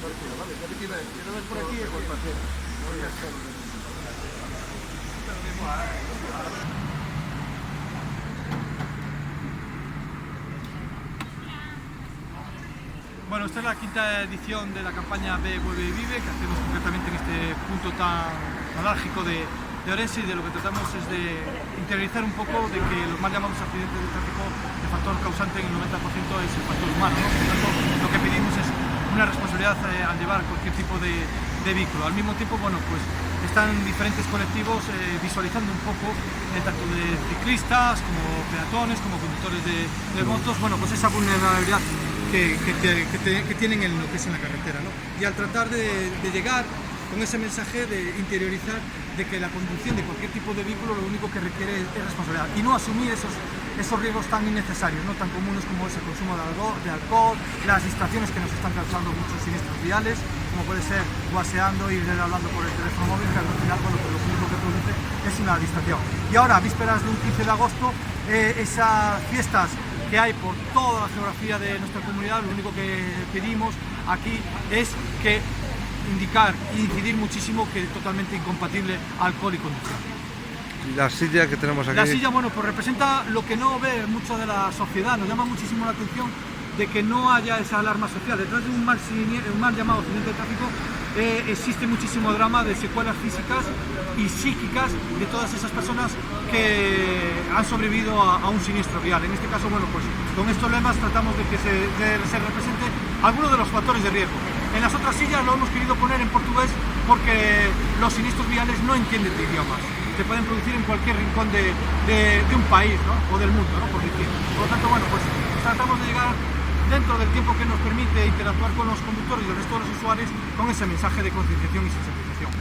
parecido, ¿vale? Ya que te iba a decir, quiero ver por aquí, pues para hacer. Voy a hacer. Bueno, esta es la quinta edición de la campaña Ve, Vuelve y Vive, que hacemos concretamente en este punto tan álgico de Orense, y de lo que tratamos es de interiorizar un poco de que los mal llamados accidentes de tráfico, el factor causante en el 90% es el factor humano, ¿no? Por tanto, lo que pedimos es una responsabilidad al llevar cualquier tipo de vehículo. Al mismo tiempo, bueno, pues están diferentes colectivos visualizando un poco, tanto de ciclistas como peatones, como conductores de motos, bueno, pues esa vulnerabilidad que tienen en lo que es en la carretera, ¿no? Y al tratar de llegar con ese mensaje de interiorizar de que la conducción de cualquier tipo de vehículo lo único que requiere es responsabilidad y no asumir esos riesgos tan innecesarios, ¿no? Tan comunes como es el consumo de alcohol, las distracciones que nos están causando muchos siniestros viales, como puede ser guaseando, ir hablando por el teléfono móvil, que al final, bueno, pues lo único que produce es una distracción. Y ahora, vísperas de un 15 de agosto, esas fiestas que hay por toda la geografía de nuestra comunidad, lo único que pedimos aquí es que indicar e incidir muchísimo que es totalmente incompatible alcohol y conducción. La silla que tenemos aquí... La silla, bueno, pues representa lo que no ve mucho de la sociedad. Nos llama muchísimo la atención de que no haya esa alarma social. Detrás de un mal llamado accidente de tráfico existe muchísimo drama de secuelas físicas y psíquicas de todas esas personas que han sobrevivido a un siniestro vial. En este caso, bueno, pues con estos lemas tratamos de que se represente algunos de los factores de riesgo. En las otras sillas lo hemos querido poner en portugués porque los siniestros viales no entienden de idiomas. Se pueden producir en cualquier rincón de un país, ¿no? O del mundo, ¿no? Por decir. Por lo tanto, bueno, pues tratamos de llegar dentro del tiempo que nos permite interactuar con los conductores y el resto de los usuarios con ese mensaje de concienciación y sensibilización.